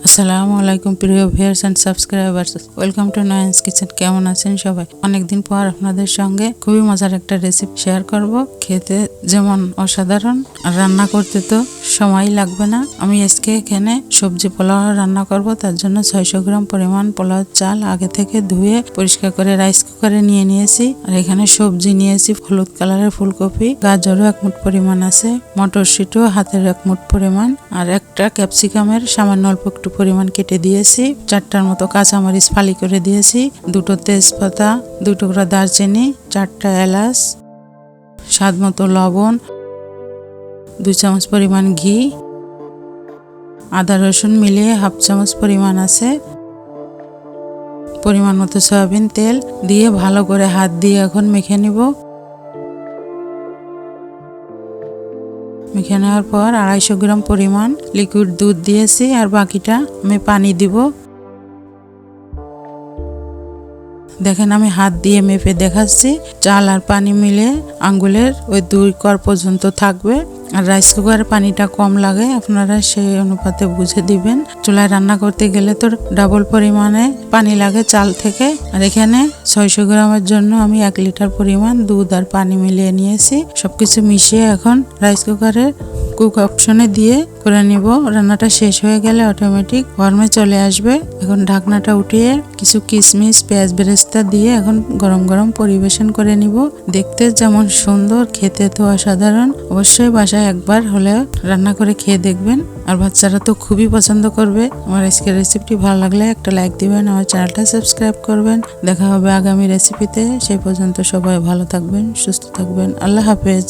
আসসালামু আলাইকুম প্রিয় viewers and subscribers, welcome to Nayan's kitchen. কেমন আছেন সবাই? অনেকদিন পর আপনাদের সঙ্গে খুবই মজার একটা রেসিপি শেয়ার করব। খেতে যেমন অসাধারণ, আর রান্না করতে তো সময় লাগবে না। আমি আজকে এখানে সবজি পোলাও রান্না করব। তার জন্য 600 গ্রাম পরিমাণ পোলাও চাল আগে থেকে ধুয়ে পরিষ্কার করে রাইস কুকারে নিয়ে নিয়েছি। আর এখানে সবজি নিয়েছি, হলুদ কালারের ফুলকপি, গাজরও 1 মুঠ পরিমাণ আছে, মটরশুঁটিও হাতের 1 মুঠ পরিমাণ, আর একটা ক্যাপসিকামের সামান্য অল্প একটু পরিমাণ কেটে দিয়েছি। 4টার মতো কাঁচামরিচ ফালি করে দিয়েছি, 2টো তেজপাতা, 2 টুকরা দারচিনি, 4টা এলাচ, স্বাদ মতো লবণ, 2 চামচ পরিমাণ ঘি, আদা রসুন মিলিয়ে 1/2 চামচ পরিমাণ আছে, পরিমাণ মতো সয়াবিন তেল দিয়ে ভালো করে হাত দিয়ে এখন মেখে নিব। মেখে নেওয়ার পর 250 গ্রাম পরিমাণ লিকুইড দুধ দিয়েছি, আর বাকিটা আমি পানি দিব। দেখেন আমি হাত দিয়ে মেপে দেখাচ্ছি, চাল আর পানি মিলে আঙ্গুলের ওই 2 কর পর্যন্ত থাকবে। আর রাইস কুকারে পানিটা কম লাগে, আপনারা সেই অনুপাতে বুঝে দিবেন। চুলায় রান্না করতে গেলে তো ডাবল পরিমাণে পানি লাগে চাল থেকে। আর এখানে 600 গ্রামের জন্য আমি 1 লিটার পরিমাণ দুধ আর পানি মিলিয়ে নিয়েছি। সবকিছু মিশিয়ে এখন রাইস কুকারে কুক অপশনে দিয়ে করে নিব। রান্নাটা শেষ হয়ে গেলে অটোমেটিক গরমে চলে আসবে। এখন ঢাকনাটা উঠিয়ে কিছু কিশমিশ, পেঁয়াজ বেরেস্তা দিয়ে এখন গরম গরম পরিবেশন করে নিব। দেখতে যেমন সুন্দর, খেতে তো অসাধারণ। অবশ্যই বাসায় একবার হলেও রান্না করে খেয়ে দেখবেন, আর বাচ্চারা তো খুবই পছন্দ করবে। আমার আজকের রেসিপিটি ভালো লাগলে একটা লাইক দিবেন, আমার চ্যানেলটা সাবস্ক্রাইব করবেন। দেখা হবে আগামী রেসিপিতে। সেই পর্যন্ত সবাই ভালো থাকবেন, সুস্থ থাকবেন। আল্লাহ হাফেজ।